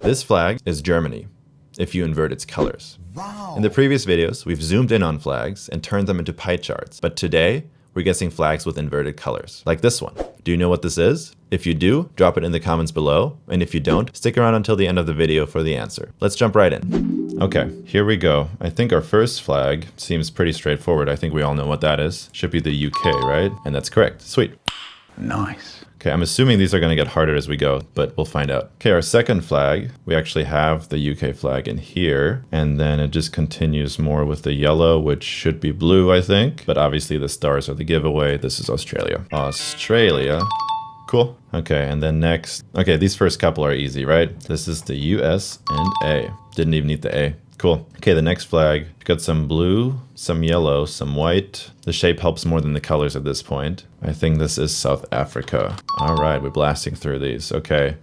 This flag is Germany, if you invert its colors. Wow. In the previous videos, we've zoomed in on flags and turned them into pie charts. But today, we're guessing flags with inverted colors, like this one. Do you know what this is? If you do, drop it in the comments below. And if you don't, stick around until the end of the video for the answer. Let's jump right in. Okay, here we go. I think our first flag seems pretty straightforward. I think we all know what that is. Should be the UK, right? And that's correct. Sweet. Nice. Okay, I'm assuming these are going to get harder as we go, but we'll find out. Okay, our second flag, we actually have the UK flag in here, and then it just continues more with the yellow, which should be blue, I think. But obviously the stars are the giveaway. This is Australia. Australia. Cool. Okay, and then next. Okay, these first couple are easy, right? This is the US and A. Didn't even need the A. Cool. Okay, the next flag, got some blue, some yellow, some white. The shape helps more than the colors at this point. I think this is South Africa. All right, we're blasting through these. Okay,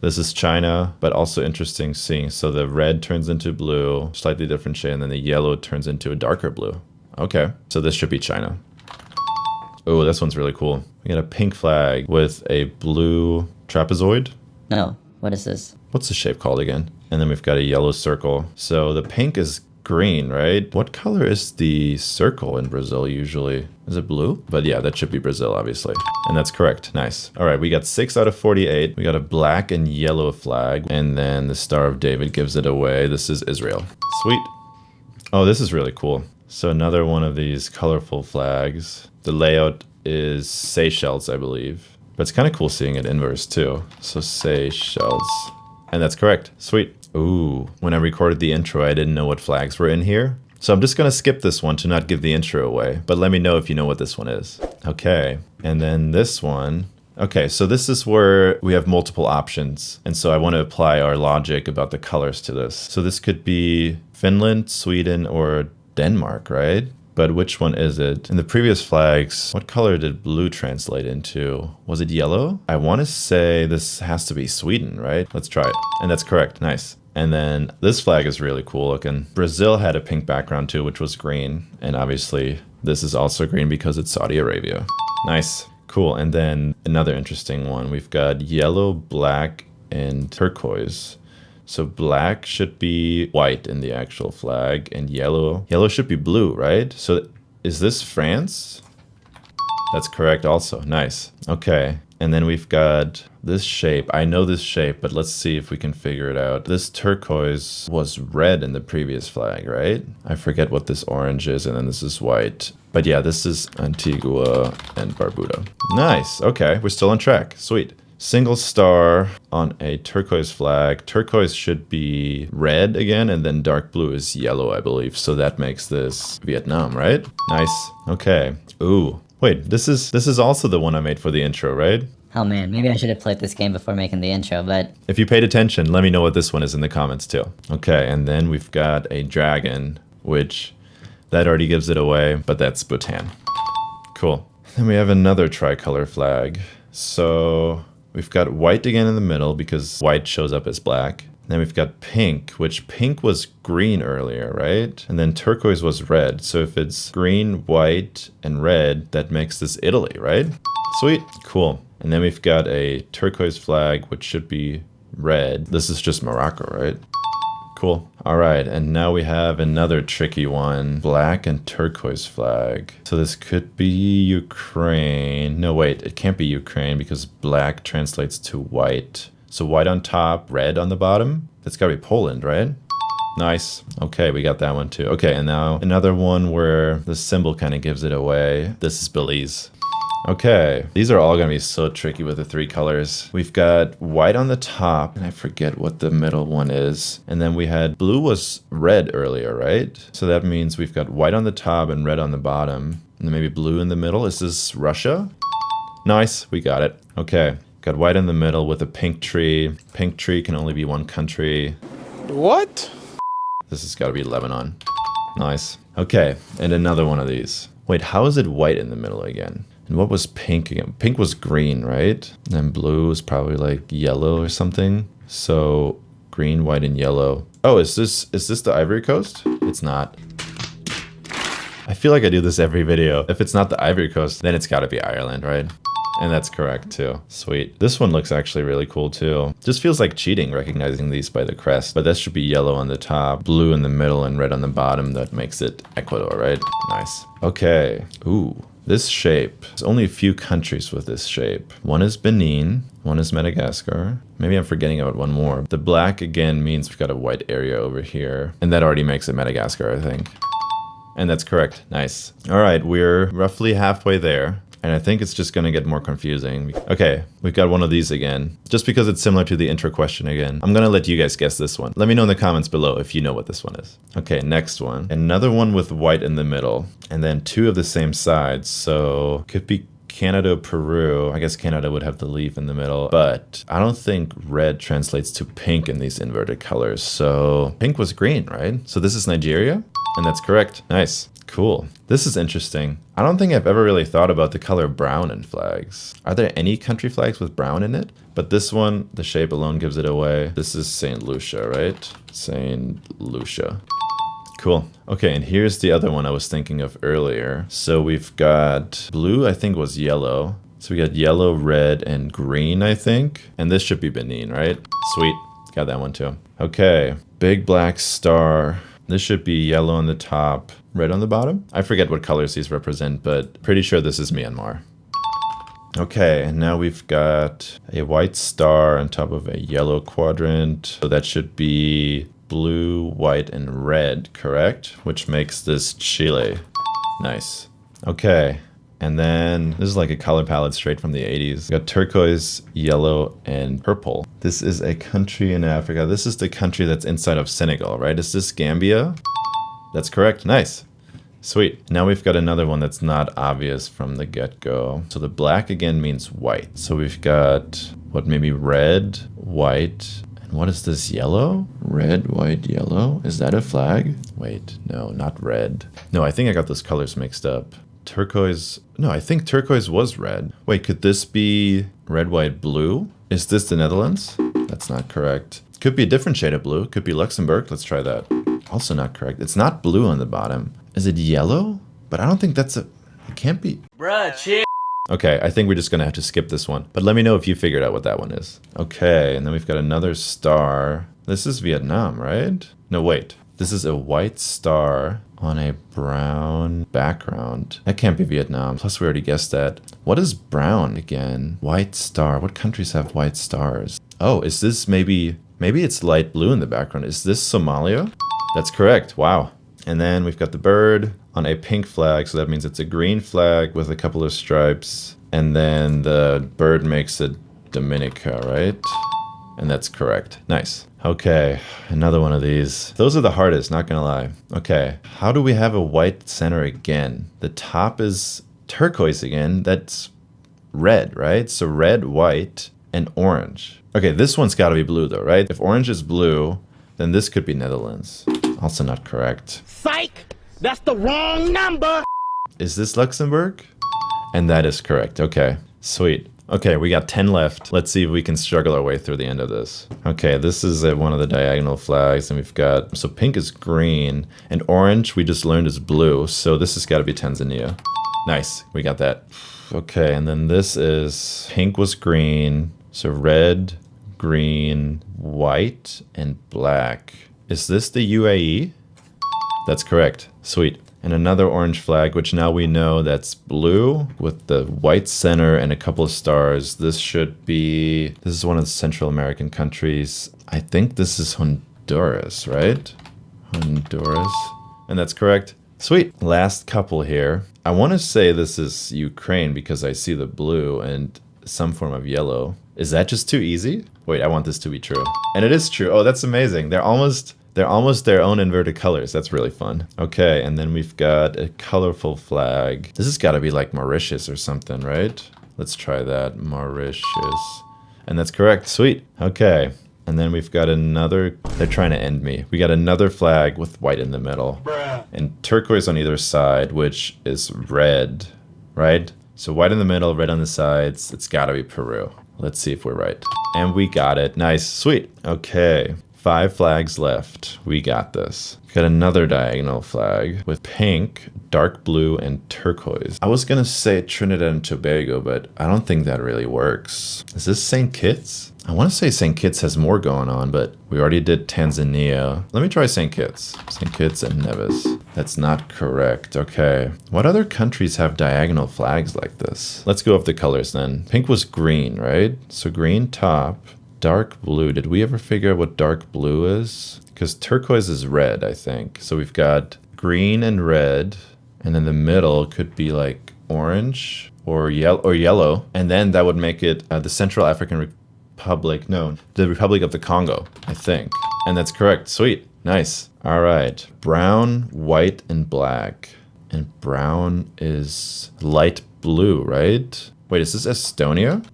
this is China, but also interesting seeing. So the red turns into blue, slightly different shade, and then the yellow turns into a darker blue. Okay, so this should be China. Oh, this one's really cool. We got a pink flag with a blue trapezoid. No, what is this? What's the shape called again? And then we've got a yellow circle. So the pink is green, right? What color is the circle in Brazil usually? Is it blue? But yeah, that should be Brazil, obviously. And that's correct. Nice. All right, we got 6 out of 48. We got a black and yellow flag. And then the Star of David gives it away. This is Israel. Sweet. Oh, this is really cool. So another one of these colorful flags. The layout is Seychelles, I believe. But it's kind of cool seeing it inverse too. So Seychelles. And that's correct. Sweet. Ooh, when I recorded the intro, I didn't know what flags were in here. So I'm just going to skip this one to not give the intro away. But let me know if you know what this one is. Okay. And then this one. Okay, so this is where we have multiple options. And so I want to apply our logic about the colors to this. So this could be Finland, Sweden, or Denmark, right? But which one is it? In the previous flags, what color did blue translate into? Was it yellow? I want to say this has to be Sweden, right? Let's try it. And that's correct. Nice. And then this flag is really cool looking. Brazil had a pink background too, which was green. And obviously this is also green because it's Saudi Arabia. Nice. Cool. And then another interesting one. We've got yellow, black, and turquoise. So black should be white in the actual flag, and yellow should be blue, right? So is this France? That's correct also. Nice. Okay. And then we've got this shape. I know this shape, but let's see if we can figure it out. This turquoise was red in the previous flag, right? I forget what this orange is, and then this is white. But yeah, this is Antigua and Barbuda. Nice. Okay, we're still on track. Sweet. Single star on a turquoise flag. Turquoise should be red again, and then dark blue is yellow, I believe. So that makes this Vietnam, right? Nice. Okay. Ooh. Wait, this is also the one I made for the intro, right? Oh man, maybe I should have played this game before making the intro, but... If you paid attention, let me know what this one is in the comments too. Okay, and then we've got a dragon, which that already gives it away, but that's Bhutan. Cool. Then we have another tricolor flag. So we've got white again in the middle because white shows up as black. Then we've got pink, which pink was green earlier, right? And then turquoise was red. So if it's green, white, and red, that makes this Italy, right? Sweet. Cool. And then we've got a turquoise flag, which should be red. This is just Morocco, right? Cool. All right. And now we have another tricky one. Black and turquoise flag. So this could be Ukraine. No, wait. It can't be Ukraine because black translates to white. So white on top, red on the bottom. That's gotta be Poland, right? Nice. Okay, we got that one too. Okay, and now another one where the symbol kind of gives it away. This is Belize. Okay, these are all gonna be so tricky with the 3 colors. We've got white on the top, and I forget what the middle one is. And then we had blue was red earlier, right? So that means we've got white on the top and red on the bottom. And then maybe blue in the middle. Is this Russia? Nice, we got it. Okay. Got white in the middle with a pink tree. Pink tree can only be one country. What? This has got to be Lebanon. Nice. Okay, and another one of these. Wait, how is it white in the middle again? And what was pink again? Pink was green, right? And then blue is probably like yellow or something. So green, white, and yellow. Oh, is this the Ivory Coast? It's not. I feel like I do this every video. If it's not the Ivory Coast, then it's got to be Ireland, right? And that's correct too. Sweet. This one looks actually really cool too. Just feels like cheating recognizing these by the crest. But that should be yellow on the top, blue in the middle, and red on the bottom. That makes it Ecuador, right? Nice. Okay. Ooh. This shape. There's only a few countries with this shape. One is Benin. One is Madagascar. Maybe I'm forgetting about one more. The black again means we've got a white area over here. And that already makes it Madagascar, I think. And that's correct. Nice. All right, we're roughly halfway there. And I think it's just going to get more confusing. Okay, we've got one of these again. Just because it's similar to the intro question again. I'm going to let you guys guess this one. Let me know in the comments below if you know what this one is. Okay, next one. Another one with white in the middle. And then two of the same sides. So could be Canada, Peru. I guess Canada would have the leaf in the middle. But I don't think red translates to pink in these inverted colors. So pink was green, right? So this is Nigeria? And that's correct. Nice. Cool. This is interesting. I don't think I've ever really thought about the color brown in flags. Are there any country flags with brown in it? But this one, the shape alone gives it away. This is St. Lucia, right? St. Lucia. Cool. Okay, and here's the other one I was thinking of earlier. So we've got blue, I think was yellow. So we got yellow, red, and green, I think. And this should be Benin, right? Sweet. Got that one too. Okay, big black star. This should be yellow on the top, red on the bottom. I forget what colors these represent, but pretty sure this is Myanmar. Okay, and now we've got a white star on top of a yellow quadrant. So that should be blue, white, and red, correct? Which makes this Chile. Nice. Okay, and then this is like a color palette straight from the 80s. We got turquoise, yellow, and purple. This is a country in Africa. This is the country that's inside of Senegal, right? Is this Gambia? That's correct. Nice. Sweet. Now we've got another one that's not obvious from the get-go. So the black again means white. So we've got, what, maybe red, white, and what is this, yellow? Red, white, yellow? Is that a flag? Wait, no, not red. No, I think I got those colors mixed up. Turquoise, no, I think turquoise was red. Wait, could this be red, white, blue? Is this the Netherlands? That's not correct. Could be a different shade of blue. Could be Luxembourg. Let's try that. Also not correct. It's not blue on the bottom. Is it yellow? But I don't think that's a... It can't be... Bruh, chill. Okay, I think we're just gonna have to skip this one. But let me know if you figured out what that one is. Okay, and then we've got another star. This is Vietnam, right? No, wait. This is a white star on a brown background. That can't be Vietnam. Plus, we already guessed that. What is brown again? White star. What countries have white stars? Oh, is this maybe it's light blue in the background. Is this Somalia? That's correct. Wow. And then we've got the bird on a pink flag. So that means it's a green flag with a couple of stripes. And then the bird makes it Dominica, right? And that's correct. Nice. Okay, another one of these. Those are the hardest, not gonna lie. Okay, how do we have a white center again? The top is turquoise again. That's red, right? So red, white, and orange. Okay, this one's gotta be blue though, right? If orange is blue, then this could be Netherlands. Also not correct. Psych! That's the wrong number! Is this Luxembourg? And that is correct. Okay, sweet. Okay, we got 10 left. Let's see if we can struggle our way through the end of this. Okay, this is one of the diagonal flags, and we've got, so pink is green, and orange we just learned is blue, so this has got to be Tanzania. Nice, we got that. Okay, and then this is, pink was green, so red, green, white, and black. Is this the UAE? That's correct. Sweet. And another orange flag, which now we know that's blue with the white center and a couple of stars. This should be, this is one of the Central American countries. I think this is Honduras, right? Honduras. And that's correct. Sweet. Last couple here. I want to say this is Ukraine because I see the blue and some form of yellow. Is that just too easy? Wait, I want this to be true. And it is true. Oh, that's amazing. They're almost their own inverted colors. That's really fun. Okay, and then we've got a colorful flag. This has got to be like Mauritius or something, right? Let's try that. Mauritius. And that's correct. Sweet. Okay. And then we've got another... They're trying to end me. We got another flag with white in the middle. Bruh. And turquoise on either side, which is red, right? So white in the middle, red on the sides. It's got to be Peru. Let's see if we're right. And we got it. Nice. Sweet. Okay. 5 flags left. We got this. We've got another diagonal flag with pink, dark blue, and turquoise. I was gonna say Trinidad and Tobago, but I don't think that really works. Is this St. Kitts? I want to say St. Kitts has more going on, but we already did Tanzania. Let me try St. Kitts. St. Kitts and Nevis. That's not correct. Okay. What other countries have diagonal flags like this? Let's go off the colors then. Pink was green, right? So green top, dark blue. Did we ever figure out what dark blue is? Because turquoise is red, I think. So we've got green and red, and then the middle could be like orange or yellow, and then that would make it the Central African Republic. No, the Republic of the Congo, I think. And that's correct. Sweet. Nice. All right. Brown, white, and black. And brown is light blue, right? Wait, is this Estonia?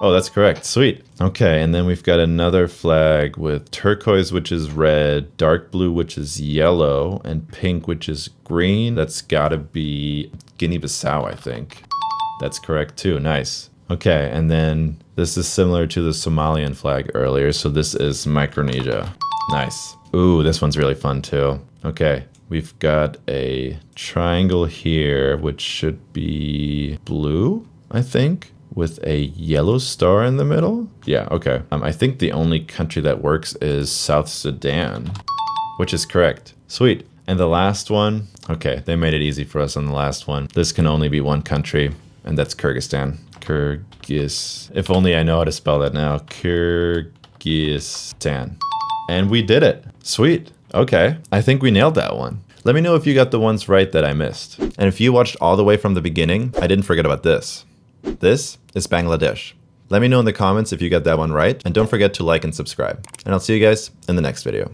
Oh, that's correct. Sweet. Okay, and then we've got another flag with turquoise, which is red, dark blue, which is yellow, and pink, which is green. That's gotta be Guinea-Bissau, I think. That's correct too. Nice. Okay, and then this is similar to the Somalian flag earlier, so this is Micronesia. Nice. Ooh, this one's really fun too. Okay, we've got a triangle here, which should be blue, I think, with a yellow star in the middle. Yeah, okay. I think the only country that works is South Sudan, which is correct. Sweet. And the last one, okay, they made it easy for us on the last one. This can only be one country, and that's Kyrgyzstan. If only I know how to spell that now. Kyrgyzstan. And we did it. Sweet. Okay, I think we nailed that one. Let me know if you got the ones right that I missed. And if you watched all the way from the beginning, I didn't forget about this. This is Bangladesh. Let me know in the comments if you got that one right, and don't forget to like and subscribe. And I'll see you guys in the next video.